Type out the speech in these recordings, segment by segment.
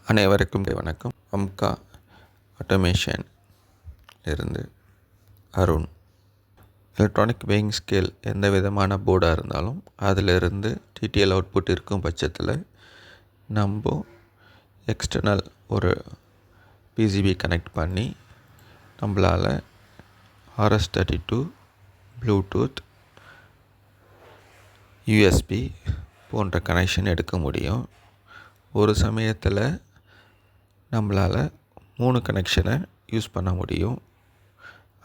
அனைவருக்கும் வணக்கம். அம்கா ஆட்டோமேஷன் இருந்து அருண். எலக்ட்ரானிக் வெயிங் ஸ்கேல் எந்த விதமான போர்டாக இருந்தாலும் அதிலிருந்து டிடிஎல் அவுட்புட் இருக்கும் பட்சத்தில் நம்ம எக்ஸ்டர்னல் ஒரு பிசிபி கனெக்ட் பண்ணி நம்மளால் RS-32 ப்ளூடூத் யூஎஸ்பி போன்ற கனெக்ஷன் எடுக்க முடியும். ஒரு சமயத்தில் நம்மளால் 3 கனெக்ஷனை யூஸ் பண்ண முடியும்.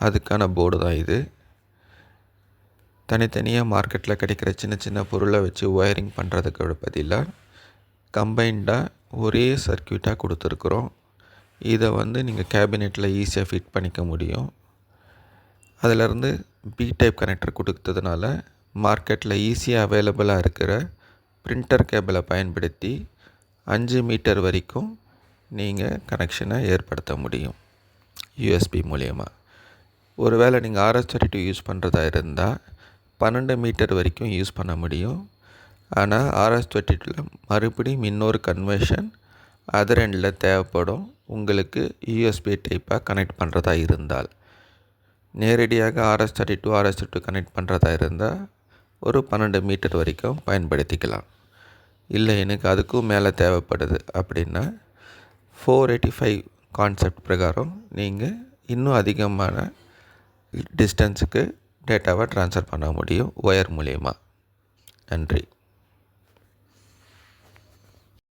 அதுக்கான போர்டு தான் இது. தனித்தனியாக மார்க்கெட்டில் கிடைக்கிற சின்ன சின்ன பொருளை வச்சு ஒயரிங் பண்ணுறதுக்கு பதிலாக கம்பைண்டாக ஒரே சர்க்யூட்டாக கொடுத்துருக்குறோம். இதை நீங்கள் கேபினெட்டில் ஈஸியாக ஃபிட் பண்ணிக்க முடியும். அதிலேருந்து பி டைப் கனெக்டர் கொடுத்ததுனால மார்க்கெட்டில் ஈஸியாக அவைலபிளாக இருக்கிற பிரிண்டர் கேபிளை பயன்படுத்தி 5 மீட்டர் வரைக்கும் நீங்கள் கனெக்ஷனை ஏற்படுத்த முடியும் யூஎஸ்பி மூலயமா. ஒருவேளை நீங்கள் RS-32 யூஸ் பண்ணுறதா இருந்தால் 12 மீட்டர் வரைக்கும் யூஸ் பண்ண முடியும். ஆனால் RS-32 மறுபடியும் இன்னொரு கன்வர்ஷன் அதர் எண்டில் தேவைப்படும் உங்களுக்கு யூஎஸ்பி டைப்பாக கனெக்ட் பண்ணுறதா இருந்தால். நேரடியாக RS-32 கனெக்ட் பண்ணுறதா இருந்தால் ஒரு 12 மீட்டர் வரைக்கும் பயன்படுத்திக்கலாம். இல்லை எனக்கு அதுக்கும் மேலே தேவைப்படுது அப்படின்னா 485 கான்செப்ட் பிரகாரம் நீங்கள் இன்னும் அதிகமான டிஸ்டன்ஸுக்கு டேட்டாவை ட்ரான்ஸ்ஃபர் பண்ண முடியும் ஒயர் மூலயமா. நன்றி.